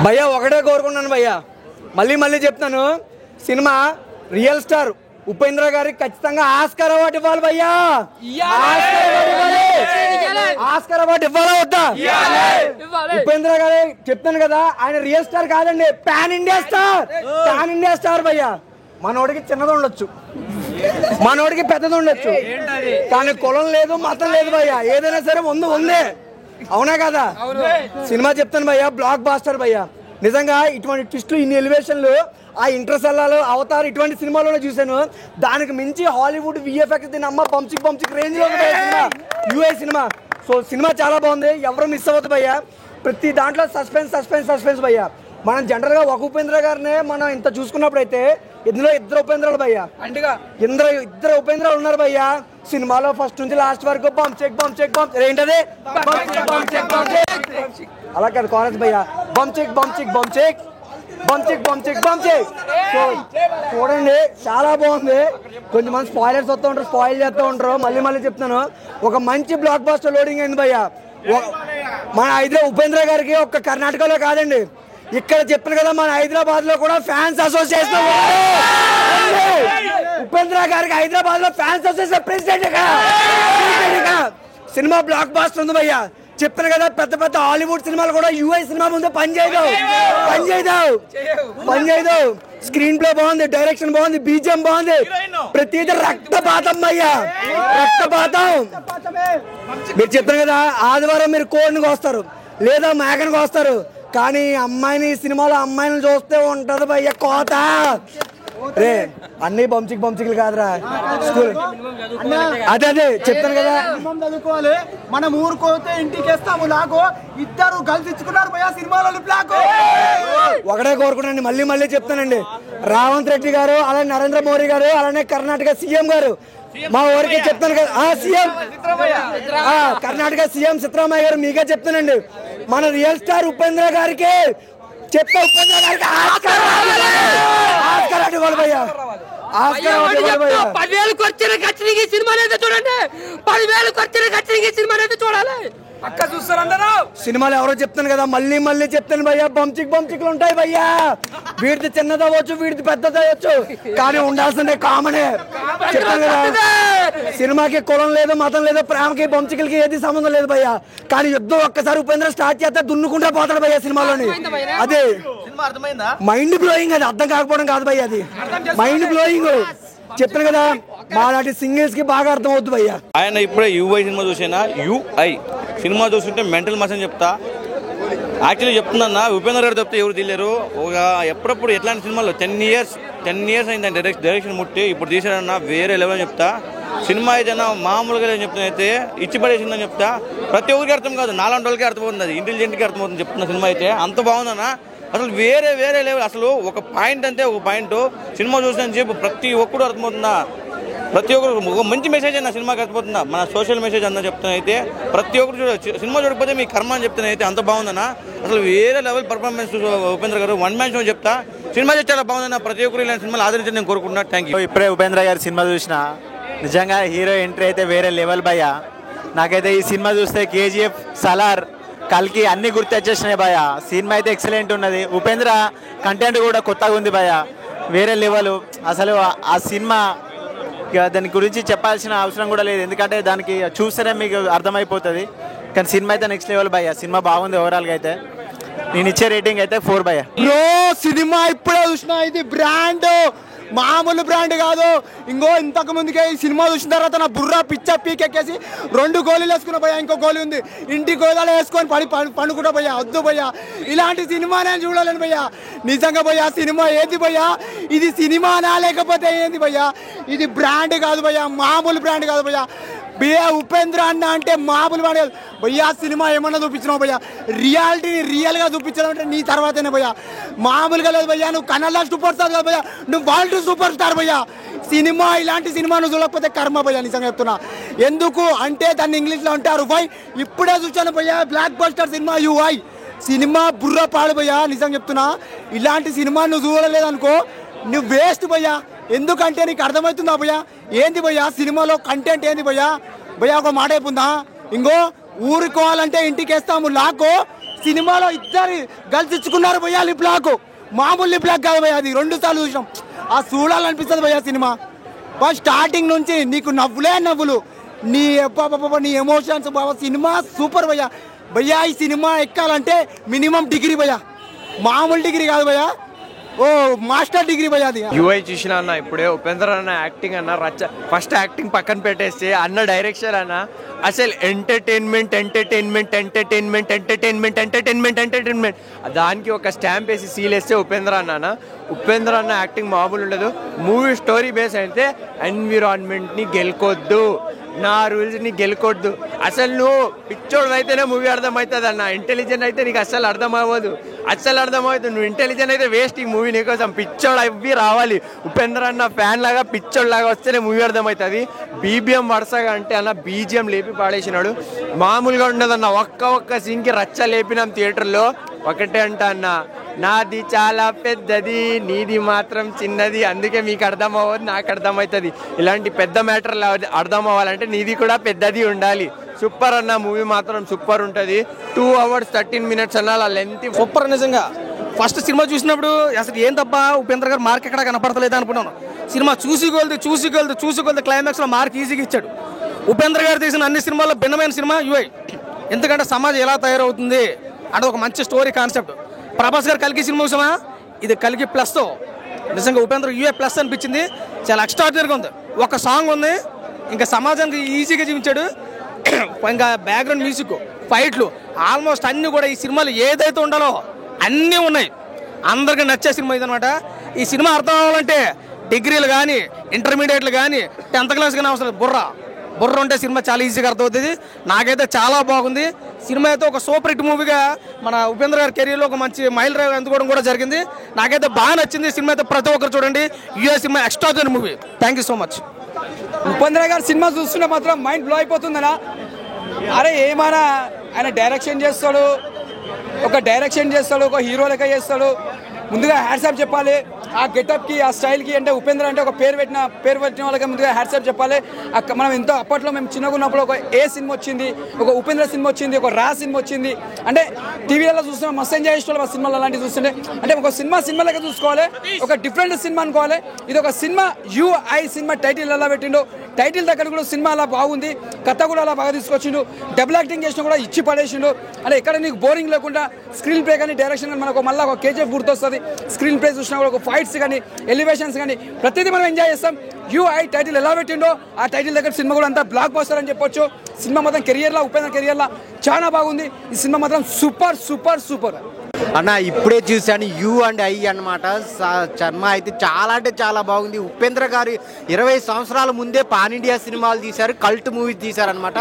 భయ్యా ఒకటే కోరుకున్నాను భయ్యా, మళ్ళీ మళ్ళీ చెప్తాను, సినిమా రియల్ స్టార్ ఉపేంద్ర గారికి ఖచ్చితంగా ఆస్కార్ అవార్డు ఇవ్వాలి భయ్యా. ఆస్కార్ అవార్డు ఇవ్వాలా వద్దా? ఉపేంద్ర గారు చెప్తాను కదా, ఆయన రియల్ స్టార్ కాదండి, pan India star. Pan India star భయ్యా. మనోడికి చిన్నది ఉండొచ్చు, మనోడికి పెద్దది ఉండొచ్చు, కానీ కులం లేదు మతం లేదు భయ్యా, ఏదైనా సరే ఉందే. అవునా కదా? సినిమా చెప్తాను భయ్యా, బ్లాక్ బాస్టర్ భయ్యా. నిజంగా ఇటువంటి ట్విస్టులు, ఇన్ని ఎలివేషన్లు ఆ ఇంటర్సెల్లాలు, అవతార్ ఇటువంటి సినిమాలోనే చూశాను. దానికి మించి హాలీవుడ్ విఎఫ్ఎక్స్ దీని అమ్మ పంచిక్ రేంజ్ లో cinema, UA cinema. So cinema చాలా బాగుంది, ఎవరు మిస్ అవ్వద్దు భయ్యా. ప్రతి దాంట్లో సస్పెన్స్ భయ్యా. మనం జనరల్ గా ఒక ఉపేంద్ర గారినే మనం ఇంత చూసుకున్నప్పుడు అయితే ఇందులో ఇద్దరు ఉపేంద్రాలు భయ్యా, ఇద్దరు ఉపేంద్రాలు ఉన్నారు భయ్యా సినిమాలో. ఫస్ట్ నుంచి లాస్ట్ వరకు బంప్ చెక్ ఏంటది, అలా కాదు కాలేజ్ భయ్యా, బంప్ చెక్. సో చూడండి, చాలా బాగుంది. కొంచెంమంది స్పాయిలర్స్ వస్తూ ఉంటారు, స్పాయిల్ చేస్తూ ఉంటారు. మళ్ళీ చెప్తాను, ఒక మంచి బ్లాక్ బాస్టర్ లోడింగ్ అయింది భయ్యా. మన ఉపేంద్ర గారికి ఒక్క కర్ణాటకలో కాదండి, ఇక్కడ చెప్పాను కదా, మన హైదరాబాద్ లో కూడా ఫ్యాన్స్ అసోసియేషన్, ఉపేంద్ర గారికి హైదరాబాద్ లో fans association president. Cinema blockbuster ఉంది భయ్యా. చెప్తాను కదా, పెద్ద హాలీవుడ్ సినిమాలు కూడా యూఐ సినిమా ముందు పని చేయదు. స్క్రీన్ ప్లే బాగుంది, డైరెక్షన్ బాగుంది, బీజిఎం బాగుంది, ప్రతిదీ రక్తపాతం భయ్యా, రక్తపాతం. మీరు చెప్తాను కదా, ఆదివారం మీరు కోడిని కోస్తారు లేదా మేకని కోస్తారు, కానీ అమ్మాయిని సినిమాలో అమ్మాయిని చూస్తే ఉంటది భయ్య కోత. రే అన్ని బంచికలు కాదురా, స్కూల్ అదే చెప్తాను కదా, చదువుకోవాలి. మనం ఊరుకోతే ఇంటికి వేస్తాము లాగో, ఇద్దరు కలిసి ఇచ్చుకున్నారు భయ్యా సినిమాలో లాగో. ఒకటే కోరుకున్నాండి, మళ్ళీ చెప్తానండి, రేవంత్ రెడ్డి గారు, అలానే నరేంద్ర మోడీ గారు, అలానే కర్ణాటక సీఎం గారు, మా ఊరికి చెప్తాను కదా, సీఎం కర్ణాటక సీఎం సిద్ధరామయ్య గారు, మీకే చెప్తానండి, మన రియల్ స్టార్ ఉపేంద్ర గారికి చెప్తా, ఉపేంద్ర గారికి ఆస్కార్ అవార్డు ఇవ్వాలి భయ్యా. 10,000 ఖర్చున ఖచ్చితంగా సినిమా అయితే చూడండి, 10,000 ఖర్చున ఖచ్చితంగా సినిమా అయితే చూడాలి. అక్క చూస్తారంటారు సినిమాలు ఎవరో చెప్తాను కదా, మళ్ళీ చెప్తాను భయ్యా, బంచికలు ఉంటాయి భయ్యా. వీడిది చిన్నదవచ్చు, వీడిది పెద్దదవచ్చు, కానీ ఉండాల్సిందే కామనే. చెప్తాను కదా, సినిమాకి కులం లేదు, మతం లేదు, ప్రేమకి బంచికలకి ఏది సంబంధం లేదు భయ్యా. కానీ యుద్ధం ఒక్కసారి ఉపేంద్ర స్టార్ట్ చేస్తే దున్నుకుంటా పోతాడు భయ్యా సినిమాలోని. అదే మైండ్ బ్లోయింగ్, అది అర్థం కాకపోవడం కాదు భయ్యా, అది మైండ్ బ్లోయింగ్. చెప్పాను కదా, మాలాంటి సింగర్స్ కి బాగా అర్థం అవుతుంది భయ్యా. ఆయన ఇప్పుడే యూఐ సినిమా చూసినా, యూఐ సినిమా చూస్తుంటే మెంటల్ మస్ అని చెప్తా. యాక్చువల్లీ చెప్తున్నా, ఉపేంద్ర గారు చెప్తే ఎవరు తెలియరు. ఒక ఎప్పుడప్పుడు ఎట్లాంటి సినిమాలో 10 years అయింది డైరెక్షన్ ముట్టి, ఇప్పుడు తీసాడన్నా వేరే లెవెల్ అని చెప్తా. సినిమా ఏదైనా మామూలుగా చెప్తున్నైతే ఇచ్చి పడేసిందని చెప్తా. ప్రతి ఒక్కరికి అర్థం కాదు, నాలాంటి వాళ్ళకి అర్థమవుతుంది, అది ఇంటెలిజెంట్కి అర్థమవుతుంది చెప్తున్న సినిమా అయితే. అంత బాగుందన్న, అసలు వేరే లెవెల్. అసలు ఒక పాయింట్ అంతే, ఒక పాయింట్ సినిమా చూసిన చెప్పు ప్రతి ఒక్కరు అర్థమవుతుందా, ప్రతి ఒక్కరు ఒక మంచి మెసేజ్ అన్న సినిమాకి అర్థమవుతుందా, మన సోషల్ మెసేజ్ అన్న చెప్తానైతే. ప్రతి ఒక్కరు సినిమా చూడకపోతే మీ కర్మ అని చెప్తానైతే, అంత బాగుందన్న. అసలు వేరే లెవెల్ పర్ఫార్మెన్స్ ఉపేంద్ర గారు, వన్ మ్యాన్ షో చెప్తా. సినిమా చాలా బాగుందన్న, ప్రతి ఒక్కరు ఇలాంటి సినిమాలు ఆదరించని నేను కోరుకుంటున్నా. Thank you. ఇప్పుడే ఉపేంద్ర గారి సినిమా చూసిన, నిజంగా హీరో ఎంట్రీ అయితే వేరే లెవెల్ భయ్యా. నాకైతే ఈ సినిమా చూస్తే కేజీఎఫ్, సలార్, కల్కి అన్ని గుర్తొచ్చేసినాయి భయ్య. సినిమా అయితే ఎక్సలెంట్ ఉన్నది. ఉపేంద్ర కంటెంట్ కూడా కొత్తగా ఉంది భయ్య, వేరే లెవెల్. అసలు ఆ సినిమా దాని గురించి చెప్పాల్సిన అవసరం కూడా లేదు, ఎందుకంటే దానికి చూస్తేనే మీకు అర్థమైపోతుంది. కానీ సినిమా అయితే నెక్స్ట్ లెవెల్ భయ్య, సినిమా బాగుంది ఓవరాల్గా అయితే. నేను ఇచ్చే రేటింగ్ అయితే 4 భయ్య. సినిమా ఇప్పుడే చూసిన, ఇది బ్రాండ్, మామూలు బ్రాండ్ కాదు. ఇంతకు ముందుకే ఈ సినిమా చూసిన తర్వాత నా బుర్రా పిచ్చ పీకెక్కేసి 2 గోళీలు వేసుకున్నా భయ్యా. ఇంకో గోళీ ఉంది, ఇంటి గోళాలు వేసుకొని పండుకుంటా భయ్యా. వద్దు భయ్యా, ఇలాంటి సినిమా నేను చూడలేను భయ్యా. నిజంగా భయ్యా, సినిమా ఏంది భయ్యా, ఇది సినిమానా లేకపోతే ఏంది భయ్యా? ఇది బ్రాండ్ కాదు భయ్యా, మామూలు బ్రాండ్ కాదు భయ్యా. ఉపేంద్ర అన్న అంటే మామూలు బ్రాండ్ కాదు భయ్యా. సినిమా ఏమన్నా చూపించినావు భయ్యా, రియాలిటీని రియల్గా చూపించడం అంటే నీ తర్వాతనే భయ్యా, మామూలుగా లేదు భయ్యా. నువ్వు కన్నడ సూపర్ స్టార్ కాదు భయ్యా, నువ్వు వరల్డ్ సూపర్ స్టార్ భయ్యా. సినిమా ఇలాంటి సినిమాను చూడకపోతే కర్మ భయ్యా, నిజంగా చెప్తున్నా. ఎందుకు అంటే దాన్ని ఇంగ్లీష్లో అంటారు వై. ఇప్పుడే చూసాను భయ్యా, block buster cinema UI cinema, బుర్ర పాడు భయ్యా, నిజంగా చెప్తున్నా. ఇలాంటి సినిమా నువ్వు చూడలేదనుకో, నువ్వు వేస్ట్ భయ్యా. ఎందుకంటే నీకు అర్థమవుతుందా భయ్యా ఏంది భయ్యా సినిమాలో కంటెంట్ ఏంది భయ్యా? భయ్యా ఒక మాట అయిపోందా, ఊరుకోవాలంటే ఇంటికి వేస్తాము లాకో, సినిమాలో ఇద్దరు గర్ల్స్ ఇచ్చుకున్నారు భయ్యా లిప్ లాక్, మామూలు లిప్ లాక్ కాదు భయ్యా, అది 2 సార్లు చూసినాం. ఆ చూడాలనిపిస్తుంది భయ్యా సినిమా. స్టార్టింగ్ నుంచి నీకు నవ్వులే నవ్వులు, నీ నీ ఎమోషన్స్ బాబా. సినిమా సూపర్ భయ్యా. భయ్యా ఈ సినిమా ఎక్కాలంటే మినిమం డిగ్రీ భయ్యా, మామూలు డిగ్రీ కాదు భయ్యా, ఓ మాస్టర్ డిగ్రీ భయ్యా అది. యూఐ చూసిన అన్న ఇప్పుడే ఉపేంద్ర అన్న యాక్టింగ్ అన్న రచ్చ. ఫస్ట్ యాక్టింగ్ పక్కన పెట్టేస్తే అన్న డైరెక్షన్ అన్న అసలు entertainment entertainment entertainment entertainment entertainment entertainment దానికి ఒక స్టాంప్ వేసి సీల్ వేస్తే ఉపేంద్ర అన్న. ఉపేంద్ర అన్న యాక్టింగ్ మామూలు ఉండదు. మూవీ స్టోరీ బేస్ అయితే ఎన్విరాన్మెంట్ని గెలుకొద్దు, నా రూల్స్ని గెలుకొద్దు. అసలు నువ్వు పిచ్చోడు అయితేనే మూవీ అర్థమవుతుంది అన్న, ఇంటెలిజెంట్ అయితే నీకు అస్సలు అర్థం అవ్వదు, అస్సలు అర్థమవుతుంది. నువ్వు ఇంటెలిజెంట్ అయితే వేస్ట్ ఈ మూవీ నీకోసం. పిచ్చోడు అవి రావాలి, ఉపేంద్ర అన్న ఫ్యాన్ లాగా పిచ్చోడు లాగా వస్తేనే మూవీ అర్థమవుతుంది. బీబీఎం వరుసగా అంటే అన్న బీజిఎం లేపి పాడేసినాడు, మామూలుగా ఉండదన్న. ఒక్క సీన్కి రచ్చ లేపినాం థియేటర్లో. ఒకటే అంట అన్న, నాది చాలా పెద్దది, నీది మాత్రం చిన్నది, అందుకే మీకు అర్థం అవ్వదు, నాకు అర్థమవుతుంది. ఇలాంటి పెద్ద మ్యాటర్లు అర్థం అవ్వాలంటే నీది కూడా పెద్దది ఉండాలి. సూపర్ అన్న, మూవీ మాత్రం సూపర్ ఉంటుంది. 2 hours 13 minutes అన్న, అలా లెంత్ సూపర్. నిజంగా ఫస్ట్ సినిమా చూసినప్పుడు అసలు ఏం తప్ప ఉపేంద్ర గారు మార్క్ ఎక్కడ కనపడతలేదు అనుకున్నాను. సినిమా చూసి క్లైమాక్స్లో మార్క్ ఈజీగా ఇచ్చాడు. ఉపేంద్ర గారు తీసిన అన్ని సినిమాల్లో భిన్నమైన సినిమా యూఐ. ఎందుకంటే సమాజం ఎలా తయారవుతుంది అంటే ఒక మంచి స్టోరీ కాన్సెప్ట్. ప్రభాస్ గారు కలికి సినిమా చూసామా, ఇది కలికి ప్లస్. నిజంగా ఉపేంద్ర యూఏ ప్లస్ అనిపించింది. చాలా ఎక్స్ట్రాడినరీగా ఉంది. ఒక సాంగ్ ఉంది, ఇంకా సమాజానికి ఈజీగా జీవించాడు. ఇంకా బ్యాక్గ్రౌండ్ మ్యూజిక్, ఫైట్లు, ఆల్మోస్ట్ అన్నీ కూడా ఈ సినిమాలు ఏదైతే ఉండాలో అన్నీ ఉన్నాయి. అందరికీ నచ్చే సినిమా ఇదనమాట. ఈ సినిమా అర్థం అవ్వాలంటే డిగ్రీలు కానీ ఇంటర్మీడియట్లు కానీ 10th క్లాస్ కానీ అవసరం. బుర్ర ఉంటే సినిమా చాలా ఈజీగా అర్థమవుతుంది. నాకైతే చాలా బాగుంది. సినిమా అయితే ఒక సూపర్ హిట్ మూవీగా మన ఉపేంద్ర గారి కెరీర్లో ఒక మంచి మైల్ రైవ్ అందుకోవడం కూడా జరిగింది. నాకైతే బాగా నచ్చింది. సినిమా అయితే ప్రతి ఒక్కరు చూడండి. UA cinema extraordinary movie. Thank you so much. Upendra గారు సినిమా చూస్తుంటే మాత్రం మైండ్ బ్లో అయిపోతుందనా. అరే ఏమైనా ఆయన డైరెక్షన్ చేస్తాడు, ఒక హీరో లెక్క చేస్తాడు. ముందుగా హ్యాట్సాప్ చెప్పాలి ఆ గెటప్కి, ఆ స్టైల్కి. అంటే ఉపేంద్ర అంటే ఒక పేరు పెట్టిన వాళ్ళకి ముందుగా హ్యాట్సాప్ చెప్పాలి. మనం ఎంతో అప్పట్లో మేము చిన్నగా ఉన్నప్పుడు ఒక ఏ సినిమా వచ్చింది, ఒక ఉపేంద్ర సినిమా వచ్చింది, ఒక రా సినిమా వచ్చింది. అంటే టీవీలలో చూస్తున్నాం, మస్తు ఎంజాయ్ చేసేవాళ్ళు ఆ సినిమాలు అలాంటివి చూస్తుంటే. అంటే ఒక సినిమా లెక్క చూసుకోవాలి, ఒక డిఫరెంట్ సినిమా అనుకోవాలి. ఇది ఒక సినిమా యూఐ సినిమా. టైటిల్ ఎలా పెట్టిండో, టైటిల్ దగ్గర కూడా సినిమా అలా బాగుంది, కథ కూడా అలా బాగా తీసుకొచ్చిండు, డబుల్ యాక్టింగ్ చేసిన కూడా ఇచ్చి పడేసిండు. అంటే ఎక్కడ నీకు బోరింగ్ లేకుండా స్క్రీన్ ప్లే కానీ డైరెక్షన్ కానీ మనకు మళ్ళీ ఒక కేజీఎఫ్ గుర్తొస్తుంది. స్క్రీన్ ప్లే చూసినా కూడా ఒక ఫైట్స్ కానీ ఎలివేషన్స్ కానీ ప్రతిదీ మనం ఎంజాయ్ చేస్తాం. యూఐ టైటిల్ ఎలా పెట్టిండో ఆ టైటిల్ దగ్గర సినిమా కూడా అంతా బ్లాక్ బస్టర్ అని చెప్పొచ్చు. సినిమా మాత్రం కెరియర్లో ఉపేంద్ర కెరియర్లో చాలా బాగుంది. ఈ సినిమా మాత్రం సూపర్ సూపర్ సూపర్ అన్న. ఇప్పుడే చూశాను యూ అండ్ ఐ అనమాట. శర్మ అయితే చాలా అంటే చాలా బాగుంది. ఉపేంద్ర గారు 20 సంవత్సరాల ముందే పాన్ ఇండియా సినిమాలు తీశారు, కల్ట్ మూవీ తీశారనమాట.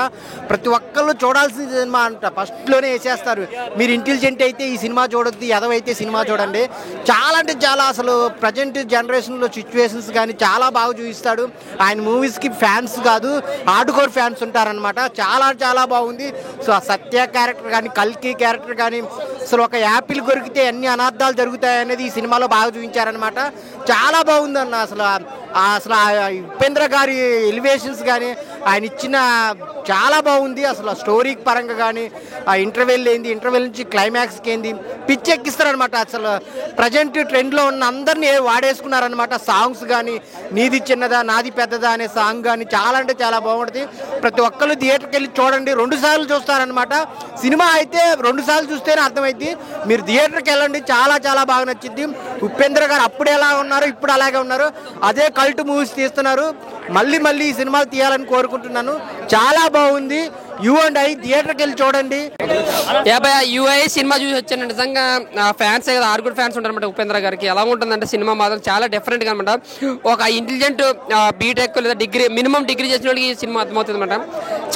ప్రతి ఒక్కళ్ళు చూడాల్సిన సినిమా అంట, ఫస్ట్లోనే వేసేస్తారు. మీరు ఇంటెలిజెంట్ అయితే ఈ సినిమా చూడొద్దు, ఎదవైతే సినిమా చూడండి. చాలా అంటే చాలా అసలు ప్రజెంట్ జనరేషన్లో సిచ్యువేషన్స్ కానీ చాలా బాగా చూపిస్తాడు. ఆయన మూవీస్కి ఫ్యాన్స్ కాదు, హార్డ్ కోర్ ఫ్యాన్స్ ఉంటారనమాట. చాలా చాలా బాగుంది. సో ఆ సత్య క్యారెక్టర్ కానీ, కల్కి క్యారెక్టర్ కానీ, అసలు ఒక యాపిల్ కొరికితే అన్ని అనార్థాలు జరుగుతాయి అనేది ఈ సినిమాలో బాగా చూపించారనమాట. చాలా బాగుందన్న. అసలు ఉపేంద్ర గారి ఎలివేషన్స్ కానీ ఆయన ఇచ్చిన చాలా బాగుంది. అసలు స్టోరీ పరంగా కానీ ఆ ఇంటర్వెల్ ఏంది, ఇంటర్వెల్ నుంచి క్లైమాక్స్కి ఏంది పిచ్చెక్కిస్తారనమాట. అసలు ప్రజెంట్ ట్రెండ్లో ఉన్న అందరినీ వాడేసుకున్నారనమాట. సాంగ్స్ కానీ నీది చిన్నదా నాది పెద్దదా అనే సాంగ్ కానీ చాలా అంటే చాలా బాగుంటుంది. ప్రతి ఒక్కరు థియేటర్కి వెళ్ళి చూడండి. 2 సార్లు చూస్తారనమాట. సినిమా అయితే 2 సార్లు చూస్తేనే అర్థమైంది. మీరు థియేటర్కి వెళ్ళండి, చాలా చాలా బాగా నచ్చింది. ఉపేంద్ర గారు అప్పుడు ఎలా ఉన్నారు, ఇప్పుడు అలాగే ఉన్నారు. అదే కల్ట్ మూవీస్ తీస్తున్నారు. మళ్ళీ ఈ సినిమాలు తీయాలని కోరుకుంటున్నాను. చాలా బాగుంది. యూ అండ్ ఐ థియేటర్కి వెళ్ళి చూడండి. యూఐ సినిమా చూసి వచ్చాను. నిజంగా ఫ్యాన్స్ కదా, ఆరుగురు ఫ్యాన్స్ ఉంటారన్నమాట ఉపేంద్ర గారికి. ఎలా ఉంటుందంటే సినిమా మాత్రం చాలా డిఫరెంట్గా అనమాట. ఒక ఇంటెలిజెంట్ బీటెక్ లేదా మినిమం డిగ్రీ చేసిన వాళ్ళకి ఈ సినిమా అర్థమవుతుంది అనమాట.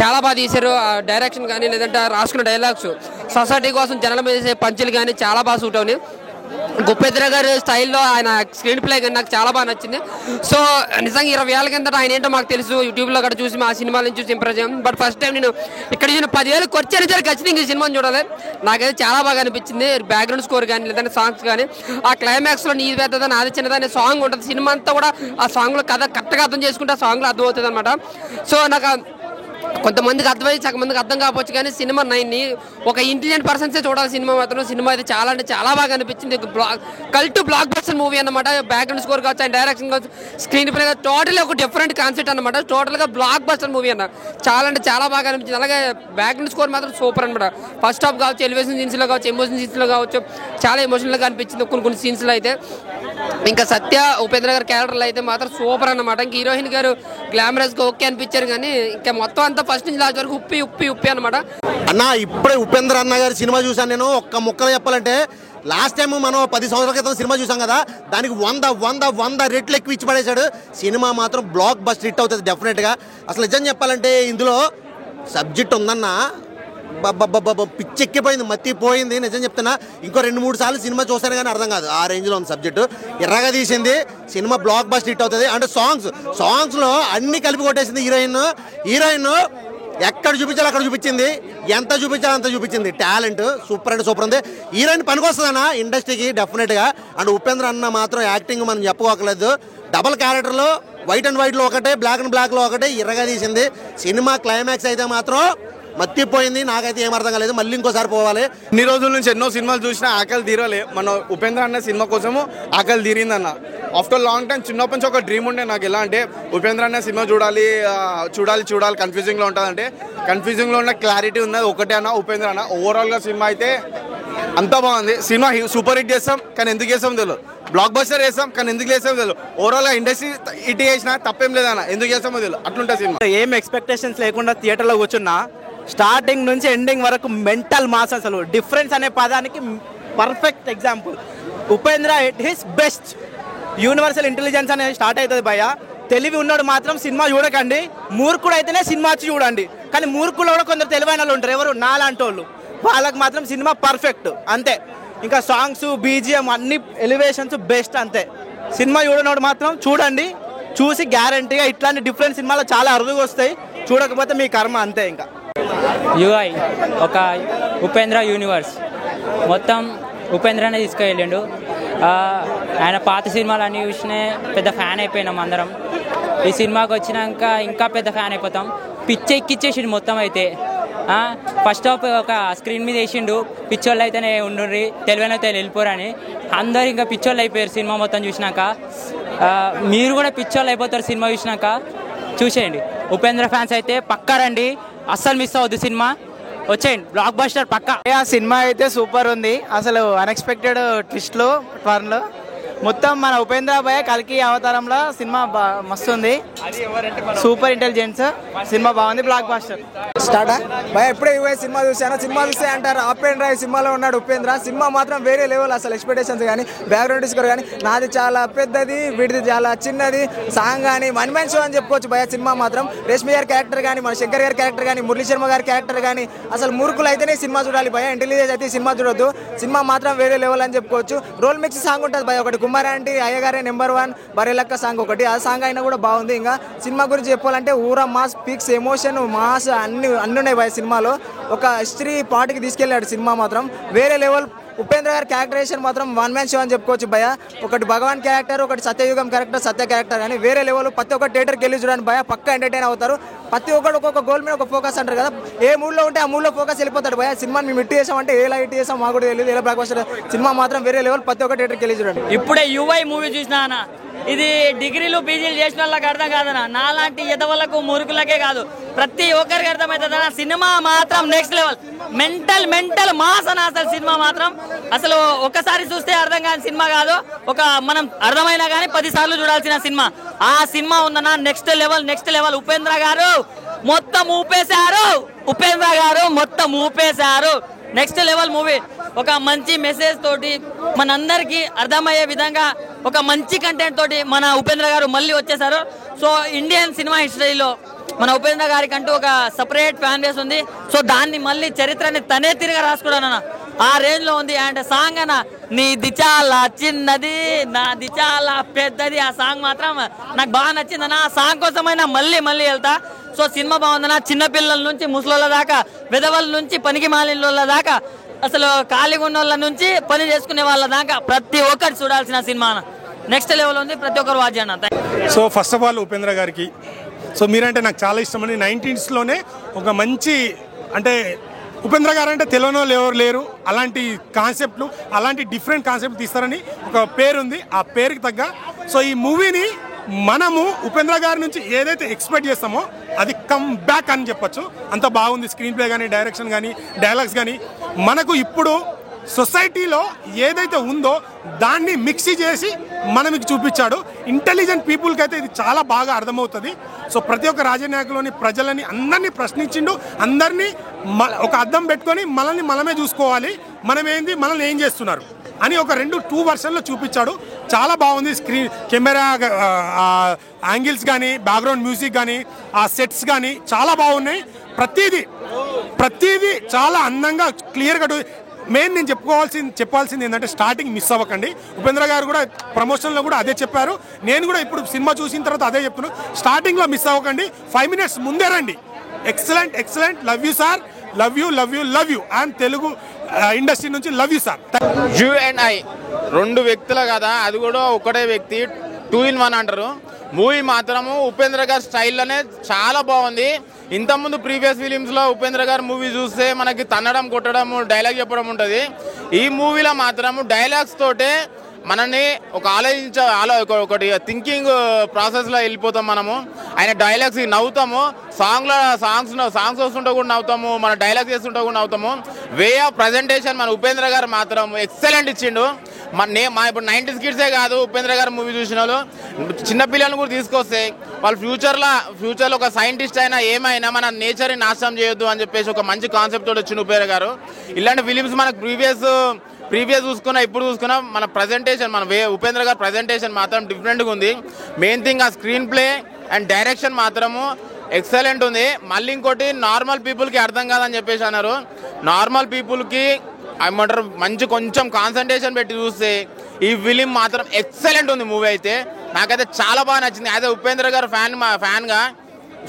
చాలా బాగా తీశారు. డైరెక్షన్ కానీ లేదంటే రాసుకున్న డైలాగ్స్, సొసైటీ కోసం జనాల మీద చేసే పంచులు కానీ చాలా బాగా సూట్ అవునాయి. ఉపేంద్ర గారి స్టైల్లో ఆయన స్క్రీన్ ప్లే కానీ నాకు చాలా బాగా నచ్చింది. సో నిజంగా 20 ఏళ్ళ కిందట ఆయన ఏంటో మాకు తెలుసు, యూట్యూబ్లో కూడా చూసి మా సినిమాల నుంచి చూసి ఇంప్రెస్ అయ్యాం. బట్ ఫస్ట్ టైం నేను ఇక్కడ చూసిన 10 ఏళ్ళకి వచ్చాను సరే ఖచ్చితంగా ఈ సినిమాని చూడాలి. నాకైతే చాలా బాగా అనిపించింది. బ్యాక్గ్రౌండ్ స్కోర్ కానీ లేదంటే సాంగ్స్ కానీ, ఆ క్లైమాక్స్లో నీది పెద్దదా నాది చిన్నదా అనే సాంగ్ ఉంటుంది. సినిమా అంతా కూడా ఆ సాంగ్లో కథ కరెక్ట్గా అర్థం చేసుకుంటే ఆ సాంగ్లో అర్థమవుతుంది అనమాట. సో నాకు కొంతమందికి అర్థమై సగం మందికి అర్థం కావచ్చు, కానీ సినిమా 9ని ఒక ఇంటెలిజెంట్ పర్సన్సే చూడాలి. సినిమా మాత్రం సినిమా అయితే చాలా అంటే చాలా బాగా అనిపించింది. కల్ట్ బ్లాక్ బస్టర్ మూవీ అన్నమాట. బ్యాక్గ్రౌండ్ స్కోర్ కావచ్చు, అండ్ డైరెక్షన్ కావచ్చు, స్క్రీన్ ప్లే టోటల్ ఒక డిఫరెంట్ కాన్సెప్ట్ అనమాట. టోటల్గా బ్లాక్ బస్టర్ మూవీ అన్న చాలా అంటే చాలా బాగా అనిపించింది. అలాగే బ్యాక్గ్రౌండ్ స్కోర్ మాత్రం సూపర్ అనమాట. ఫస్ట్ హాఫ్ కావచ్చు, ఎలివేషన్ సీన్స్లో కావచ్చు, ఎమోషన్ సీన్స్లో కావచ్చు, చాలా ఎమోషనల్గా అనిపించింది కొన్ని సీన్స్లో అయితే. ఇంకా సత్య ఉపేంద్ర గారి క్యారెక్టర్లు అయితే మాత్రం సూపర్ అన్నమాట. ఇంకా హీరోయిన్ గారు గ్లామరస్గా ఓకే అనిపించారు, కానీ ఇంకా మొత్తం అంతా ఫస్ట్ నుంచి లాస్ట్ వరకు ఉప్పి అనమాట. అన్న ఇప్పుడే ఉపేంద్ర అన్న గారి సినిమా చూసాను నేను. ఒక్క ముక్కలు చెప్పాలంటే లాస్ట్ టైం మనం 10 సంవత్సరాల క్రితం సినిమా చూసాం కదా, దానికి 100 రెట్లు ఎక్కువ ఇచ్చి పడేశాడు. సినిమా మాత్రం బ్లాక్ బస్టర్ హిట్ అవుతుంది డెఫినెట్గా. అసలు నిజం చెప్పాలంటే ఇందులో సబ్జెక్ట్ ఉందన్న పిచ్చెక్కిపోయింది, మత్తిపోయింది. నిజం చెప్తున్నా, ఇంకో 2-3 సార్లు సినిమా చూస్తాను కానీ అర్థం కాదు, ఆ రేంజ్లో ఉంది సబ్జెక్టు. ఎర్రగా తీసింది సినిమా, బ్లాక్ బస్టర్ హిట్ అవుతుంది. అంటే సాంగ్స్లో అన్ని కలిపి కొట్టేసింది హీరోయిన్. ఎక్కడ చూపించాలి అక్కడ చూపించింది, ఎంత చూపించాలి అంత చూపించింది. టాలెంట్ సూపర్ అంటే సూపర్ ఉంది. హీరోయిన్ పనికొస్తుందన్న ఇండస్ట్రీకి డెఫినెట్గా. అండ్ ఉపేంద్ర అన్న మాత్రం యాక్టింగ్ మనం చెప్పుకోకలేదు. డబల్ క్యారెక్టర్లో వైట్ అండ్ వైట్లో ఒకటే, బ్లాక్ అండ్ బ్లాక్లో ఒకటే, ఎర్రగా తీసింది. సినిమా క్లైమాక్స్ అయితే మాత్రం మత్తిపోయింది. నాకైతే ఏం అర్థం కాలేదు, మళ్ళీ ఇంకోసారి పోవాలి. ఇన్ని రోజుల నుంచి ఎన్నో సినిమాలు చూసినా ఆకలి తీరలే. మన ఉపేంద్ర అన్న సినిమా కోసము ఆకలి తీరిందన్న. ఆఫ్టర్ లాంగ్ టైం చిన్నప్పటి నుంచి ఒక డ్రీమ్ ఉండే నాకు. ఎలా అంటే ఉపేంద్ర అన్న సినిమా చూడాలి కన్ఫ్యూజింగ్లో ఉంటుందంటే, కన్ఫ్యూజింగ్లో ఉన్న క్లారిటీ ఉన్నది ఒకటే అన్న, ఉపేంద్ర అన్న. ఓవరాల్గా సినిమా అయితే అంతా బాగుంది. సినిమా సూపర్ హిట్ చేస్తాం, కానీ ఎందుకు చేస్తాం తెలియదు. బ్లాక్ బస్టర్ చేస్తాం, కానీ ఎందుకు చేస్తాం తెలియదు. ఓవరాల్గా ఇండస్ట్రీ హిట్ చేసినా తప్పేం లేదన్న, ఎందుకు చేస్తామో తెలియదు. అట్లుంటుంది సినిమా. ఏం ఎక్స్పెక్టేషన్స్ లేకుండా థియేటర్లో కూర్చున్నా, స్టార్టింగ్ నుంచి ఎండింగ్ వరకు మెంటల్ మాస్. అసలు డిఫరెన్స్ అనే పదానికి perfect example. Upendra at his best. Universal intelligence అనేది స్టార్ట్ అవుతుంది భయ్య. తెలివి ఉన్నాడు మాత్రం సినిమా చూడకండి, మూర్ఖుడు అయితేనే సినిమా వచ్చి చూడండి. కానీ మూర్ఖులు కూడా కొందరు తెలివైన వాళ్ళు ఉంటారు, ఎవరు నాలాంటి వాళ్ళు. వాళ్ళకి మాత్రం సినిమా పర్ఫెక్ట్ అంతే. ఇంకా సాంగ్స్, బీజిఎం, అన్ని ఎలివేషన్స్ బెస్ట్ అంతే. సినిమా చూడనోడు మాత్రం చూడండి, చూసి గ్యారంటీగా ఇట్లాంటి డిఫరెంట్ సినిమాలు చాలా అరుదుగా వస్తాయి. చూడకపోతే మీ కర్మ అంతే. ఇంకా యూఐ ఒక ఉపేంద్ర యూనివర్స్ మొత్తం ఉపేంద్రనే తీసుకెళ్ళిండు. ఆయన పాత సినిమాలు అన్నీ చూసినే పెద్ద ఫ్యాన్ అయిపోయినాం అందరం. ఈ సినిమాకి వచ్చినాక ఇంకా పెద్ద ఫ్యాన్ అయిపోతాం. ఎక్కిచ్చేసిండు మొత్తం అయితే. ఫస్ట్ హాఫ్ ఒక స్క్రీన్ మీద వేసిండు, పిచ్చోళ్ళు అయితేనే ఉండుర్రి, తెలివైన అయితే వెళ్ళిపోరని. అందరు ఇంకా పిచ్చోళ్ళు అయిపోయారు సినిమా మొత్తం చూసినాక. మీరు కూడా పిచ్చోళ్ళు అయిపోతారు సినిమా చూసినాక. చూసేయండి. ఉపేంద్ర ఫ్యాన్స్ అయితే పక్కా రండి, అస్సలు మిస్ అవ్వద్దు. సినిమా వచ్చేయండి, బ్లాక్ బస్టర్ పక్కా. ఆ సినిమా అయితే సూపర్ ఉంది. అసలు అన్ఎక్స్పెక్టెడ్ ట్విస్ట్లు, టర్న్లు మొత్తం మన ఉపేంద్ర భయ్య కల్కి అవతారంలో సినిమా మస్తు ఉంది. సూపర్ ఇంటెలిజెన్స్ సినిమా బాగుంది, బ్లాక్ బస్టర్. స్టార్టా భయ ఎప్పుడే యూఐ సినిమా చూసాను. సినిమా చూస్తే అంటారు అప్ అండ్ డ్రైవ్ సినిమాలో ఉన్నాడు ఉపేంద్ర. సినిమా మాత్రం వేరే లెవెల్. అసలు ఎక్స్పెక్టేషన్స్ కానీ, బ్యాక్గ్రౌండ్ స్కోర్ కానీ, నాది చాలా పెద్దది, వీడిది చాలా చిన్నది, సాంగ్ కానీ వన్ మ్యాన్ షో అని చెప్పుకోవచ్చు భయ. సినిమా మాత్రం రేష్మి గారి క్యారెక్టర్ కానీ, మన శంకర్ గారి క్యారెక్టర్ కానీ, మురళీ శర్మ గారి క్యారెక్టర్ కానీ, అసలు మూర్ఖులు అయితేనే సినిమా చూడాలి భయ. ఇంటెలిజెన్స్ అయితే సినిమా చూడొద్దు. సినిమా మాత్రం వేరే లెవెల్ అని చెప్పుకోవచ్చు. రోల్ మిక్స్ సాంగ్ ఉంటుంది భయ ఒకటి, కుమారాంటి అయ్యగారే నెంబర్ 1 బరేలక్క సాంగ్ ఒకటి. ఆ సాంగ్ అయినా కూడా బాగుంది. ఇంకా సినిమా గురించి చెప్పాలంటే ఊరా మాస్, పిక్స్, ఎమోషన్, మాస్ అన్ని ఉన్నాయి భయ సినిమాలో. ఒక హిస్టరీ పార్ట్కి తీసుకెళ్ళాడు సినిమా మాత్రం వేరే లెవెల్. ఉపేంద్ర గారి క్యారెక్టరేషన్ మాత్రం వన్ మ్యాన్ షో అని చెప్పుకోవచ్చు భయ. ఒకటి భగవాన్ క్యారెక్టర్, ఒకటి సత్యయుగం క్యారెక్టర్, సత్య క్యారెక్టర్ కానీ వేరే లెవెల్. ప్రతి ఒక్క థియేటర్కి వెళ్ళి చూడండి భయ, పక్కా ఎంటర్టైన్ అవుతారు. ప్రతి ఒక్కరు ఒక్కొక్క గోల్ మీద ఒక ఫోకస్ అంటారు కదా, ఏ మూడ్లో ఉంటే ఆ మూడ్లో ఫోకస్ వెళ్ళిపోతాడు భయ. సినిమాని మేము హిట్ చేసామంటే ఎలా హిట్ చేసాం మాకు కూడా తెలియదు, ఎలా బ్లాక్ బస్టర్. సినిమా మాత్రం వేరే లెవెల్, ప్రతి ఒక్క థియేటర్కి వెళ్ళి చూడండి. ఇప్పుడే యూఐ మూవీ చూసినా అన్న, ఇది డిగ్రీలు పీజీలు చేసిన వాళ్ళకి అర్థం కాదన్న, నాలాంటి ఎదవలకు మురుకులకే కాదు ప్రతి ఒక్కరికి అర్థమవుతుంది అన్న. సినిమా మాత్రం నెక్స్ట్ లెవెల్, మెంటల్ మాస్ అన్న. అసలు సినిమా మాత్రం అసలు ఒక్కసారి చూస్తే అర్థం కాని సినిమా కాదు, ఒక మనం అర్థమైనా కానీ 10 సార్లు చూడాల్సిన సినిమా. ఆ సినిమా ఉందన్న, నెక్స్ట్ లెవెల్. ఉపేంద్ర గారు మొత్తం ఊపేశారు. Next level movie. ఒక మంచి మెసేజ్ తోటి మనందరికీ అర్థమయ్యే విధంగా ఒక మంచి కంటెంట్ తోటి మన ఉపేంద్ర గారు మళ్ళీ వచ్చేసారు. సో ఇండియన్ సినిమా హిస్టరీలో మన ఉపేంద్ర గారికి అంటూ ఒక సపరేట్ ఫ్యాన్ బేస్ ఉంది. సో దాన్ని మళ్ళీ చరిత్రని తనే తిరిగి రాసుకోవడానన్న ఆ రేంజ్ లో ఉంది. అండ్ సాంగ్ అన్న, నీది చాలా చిన్నది నాది చాలా పెద్దది, ఆ సాంగ్ మాత్రం నాకు బాగా నచ్చిందన్న. ఆ సాంగ్ కోసమైనా మళ్ళీ వెళ్తా. సో సినిమా బాగుందన్న. చిన్నపిల్లల నుంచి ముసలోళ్ళ దాకా, విధవల నుంచి పనికి మాలిన దాకా, అసలు ఖాళీగా ఉన్న వాళ్ళ నుంచి పని చేసుకునే వాళ్ళ దాకా ప్రతి ఒక్కటి చూడాల్సిన సినిమా. నెక్స్ట్ లెవెల్ ఉంది, ప్రతి ఒక్కరు వాచ్ చేయండి. So first of all Upendra గారికి సో మీరంటే నాకు చాలా ఇష్టమని 1990sలోనే ఒక మంచి అంటే ఉపేంద్ర గారు అంటే తెలియని వాళ్ళు ఎవరు లేరు, అలాంటి కాన్సెప్ట్లు అలాంటి డిఫరెంట్ కాన్సెప్ట్ తీస్తారని ఒక పేరుంది. ఆ పేరుకి తగ్గ సో ఈ మూవీని మనము ఉపేంద్ర గారి నుంచి ఏదైతే ఎక్స్పెక్ట్ చేస్తామో అది కమ్ బ్యాక్ అని చెప్పొచ్చు. అంత బాగుంది స్క్రీన్ ప్లే కానీ, డైరెక్షన్ కానీ, డైలాగ్స్ కానీ. మనకు ఇప్పుడు సొసైటీలో ఏదైతే ఉందో దాన్ని మిక్సీ చేసి మనకి చూపించాడు. ఇంటెలిజెంట్ పీపుల్కి అయితే ఇది చాలా బాగా అర్థమవుతుంది. సో ప్రతి ఒక్క రాజకీయాలలోని ప్రజలని అందరినీ ప్రశ్నించిండు. అందరినీ ఒక అద్దం పెట్టుకొని మనమే చూసుకోవాలి, మనల్ని ఏం చేస్తున్నారు అని ఒక 2 వర్షన్లో చూపించాడు. చాలా బాగుంది. స్క్రీన్ కెమెరా యాంగిల్స్ కానీ, బ్యాక్గ్రౌండ్ మ్యూజిక్ కానీ, ఆ సెట్స్ కానీ చాలా బాగున్నాయి. ప్రతిదీ చాలా అందంగా క్లియర్గా. మెయిన్ నేను చెప్పాల్సింది ఏంటంటే స్టార్టింగ్ మిస్ అవ్వకండి. ఉపేంద్ర గారు కూడా ప్రమోషన్లో కూడా అదే చెప్పారు, నేను కూడా ఇప్పుడు సినిమా చూసిన తర్వాత అదే చెప్తున్నాను. స్టార్టింగ్లో మిస్ అవ్వకండి, 5 minutes ముందే రండి. Excellent. Love you sir, love you and Telugu industry నుంచి లవ్ యూ సార్. U&I 2 వ్యక్తులు కదా, అది కూడా ఒకటే వ్యక్తి, 2 in 1 అంటారు. మూవీ మాత్రము ఉపేంద్ర గారి స్టైల్లోనే చాలా బాగుంది. ఇంతకుముందు ప్రీవియస్ ఫిలిమ్స్లో ఉపేంద్ర గారి మూవీ చూస్తే మనకి తన్నడం, కొట్టడం, డైలాగ్ చెప్పడం ఉంటుంది. ఈ మూవీలో మాత్రము డైలాగ్స్ తోటే మనని ఒక ఒకటి థింకింగ్ ప్రాసెస్లో వెళ్ళిపోతాం మనము. ఆయన డైలాగ్స్ నవ్వుతాము, సాంగ్స్ వస్తుంటే కూడా నవ్వుతాము, మన డైలాగ్స్ చేస్తుంటే కూడా నవ్వుతాము. వే ఆఫ్ ప్రజెంటేషన్ మన ఉపేంద్ర గారు మాత్రం ఎక్సలెంట్ ఇచ్చిండు. ఇప్పుడు 90s కిడ్సే కాదు, ఉపేంద్ర గారు మూవీ చూసిన వాళ్ళు చిన్నపిల్లలను కూడా తీసుకొస్తే వాళ్ళు ఫ్యూచర్లో ఒక సైంటిస్ట్ అయినా ఏమైనా మన నేచర్ని నాశనం చేయొద్దు అని చెప్పేసి ఒక మంచి కాన్సెప్ట్ తోటి వచ్చిన ఉపేంద్ర గారు. ఇలాంటి ఫిలిమ్స్ మనకు ప్రీవియస్ చూసుకున్నా ఇప్పుడు చూసుకున్నా మన ప్రజెంటేషన్ ఉపేంద్ర గారు ప్రజెంటేషన్ మాత్రం డిఫరెంట్గా ఉంది. మెయిన్ థింగ్ ఆ స్క్రీన్ ప్లే అండ్ డైరెక్షన్ మాత్రము ఎక్సలెంట్ ఉంది. మళ్ళీ ఇంకోటి నార్మల్ పీపుల్కి అర్థం కాదని చెప్పేసి అన్నారు. నార్మల్ పీపుల్కి ఏమంటారు మంచి కొంచెం కాన్సన్ట్రేషన్ పెట్టి చూస్తే ఈ ఫిలిం మాత్రం ఎక్సలెంట్ ఉంది. మూవీ అయితే నాకైతే చాలా బాగా నచ్చింది. అదే ఉపేంద్ర గారు ఫ్యాన్గా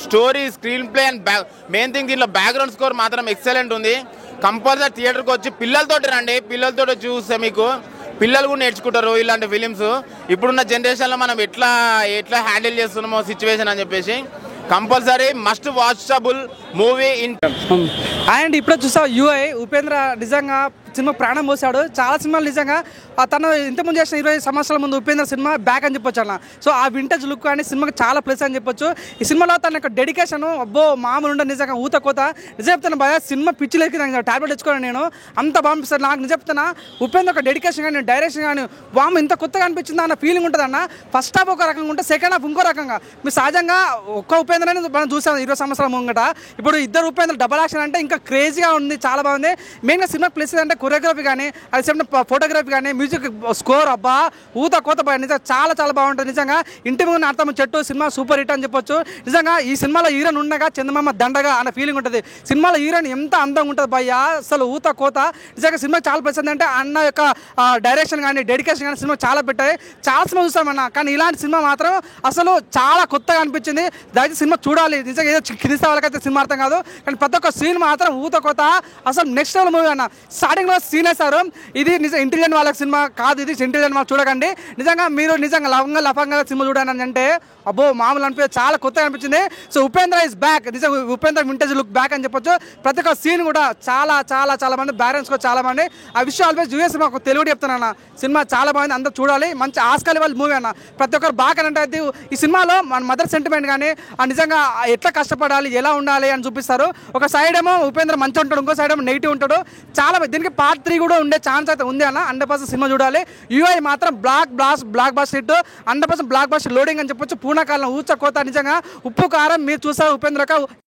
story, screen play and main thing దీంట్లో బ్యాక్గ్రౌండ్ స్కోర్ మాత్రం ఎక్సలెంట్ ఉంది. కంపల్సరీ థియేటర్కి వచ్చి పిల్లలతోటి రండి. పిల్లలతో చూస్తే మీకు పిల్లలు కూడా నేర్చుకుంటారు ఇలాంటి ఫిలిమ్స్. ఇప్పుడున్న జనరేషన్లో మనం ఎట్లా హ్యాండిల్ చేస్తున్నామో సిచ్యువేషన్ అని చెప్పేసి compulsory must watchable movie in. And ఇప్పుడు చూసా UI ఉపేంద్ర నిజంగా సినిమా ప్రాణం పోసాడు. చాలా సినిమాలు నిజంగా తను ఇంతకుముందు చేసిన 20 సంవత్సరాల ముందు ఉపేంద్ర సినిమా బ్యాక్ అని చెప్పొచ్చు అన్న. సో ఆ వింటేజ్ లుక్ అని సినిమాకి చాలా ప్లస్ అని చెప్పొచ్చు. ఈ సినిమాలో తన యొక్క డెడికేషన్ అబ్బో మామూలు ఉండదు. నిజంగా ఊత కోత. నిజం చెప్తాను భయ, సినిమా పిచ్చిలేకి టాబ్లెట్ తెచ్చుకోను నేను, అంత బాగుంపిస్తాను నాకు. నిజం చెప్తున్నా ఉపేంద్ర ఒక డెడికేషన్ కానీ, డైరెక్షన్ కానీ వాము ఇంత కొత్తగా అనిపించింది అన్న ఫీలింగ్ ఉంటుంది అన్న. ఫస్ట్ హాఫ్ ఒక రకంగా ఉంటే సెకండ్ హాఫ్ ఇంకో రకంగా. మీరు సహజంగా ఒక్క ఉపేంద్ర మనం చూసాం 20 సంవత్సరాల ముంగట. ఇప్పుడు ఇద్దరు ఉపేంద్ర డబల్ యాక్షన్ అంటే ఇంకా క్రేజీగా ఉంది, చాలా బాగుంది. మెయిన్గా సినిమా ప్లస్ అంటే కొరియోగ్రఫీ కానీ, అది ఫోటోగ్రఫీ కానీ, మ్యూజిక్ స్కోర్ అబ్బా ఊత కోత భయ. నిజంగా చాలా బాగుంటుంది. నిజంగా ఇంటి ముందు అర్థం చెట్టు సినిమా సూపర్ హిట్ అని చెప్పొచ్చు. నిజంగా ఈ సినిమాలో హీరోయిన్ ఉండగా చందమామ దండగా అన్న ఫీలింగ్ ఉంటుంది. సినిమాలో హీరోయిన్ ఎంత అందంగా ఉంటుంది భయ్య, అసలు ఊత కోత. నిజంగా సినిమా చాలా ప్లస్ అంటే అన్న యొక్క డైరెక్షన్ కానీ, డెడికేషన్ కానీ సినిమా చాలా పెట్టాయి. చాలా సినిమా చూసామన్న, కానీ ఇలాంటి సినిమా మాత్రం అసలు చాలా కొత్తగా అనిపించింది. దయచేసి సినిమా చూడాలి. నిజంగా ఏదో కిరిసే వాళ్ళకైతే సినిమా అర్థం కాదు, కానీ ప్రతి ఒక్క సీన్ మాత్రం ఊత కోత. అసలు నెక్స్ట్ లెవెల్ మూవీ అన్న. స్టార్టింగ్లో సీన్ వేస్తారు, ఇది నిజంగా ఇంటెలిజెంట్ వాళ్ళకి సినిమా కాదు, ఇది ఇంటెలిజెంట్ వాళ్ళు చూడకండి. నిజంగా మీరు నిజంగా లవంగా సినిమా చూడండి అంటే అబ్బో మామూలు అనిపించే చాలా కొత్తగా అనిపించింది. So Upendra is back. నిజంగా ఉపేంద్ర వింటేజ్ లుక్ బ్యాక్ అని చెప్పొచ్చు. ప్రతి ఒక్క సీన్ కూడా చాలా మంది బ్యాలెన్స్ కూడా చాలా మంది ఆ విషయం ఆల్వేస్ యూఎస్ సినిమా తెలుగు చెప్తానన్న. సినిమా చాలా బాగుంది, అందరూ చూడాలి. మంచి ఆస్కార్ లెవెల్ మూవీ అన్న. ప్రతి ఒక్కరు బాగా అంటే ఈ సినిమాలో మన మదర్ సెంటిమెంట్ కానీ నిజంగా ఎట్లా కష్టపడాలి, ఎలా ఉండాలి అని చూపిస్తారు. ఒక సైడ్ ఏమో ఉపేంద్ర మంచి ఉంటాడు, ఇంకో సైడ్ ఏమో నెగిటివ్ ఉంటాడు. చాలా దీనికి పార్ట్ 3 కూడా ఉండే ఛాన్స్ అయితే ఉంది అన్న. 100% సినిమా చూడాలి. UI మాత్రం blockbuster hit, 100% blockbuster loading అని చెప్పొచ్చు. పూర్ణకాలం ఊచ కోత. నిజంగా ఉప్పు కారం మీరు చూసారు ఉపేంద్ర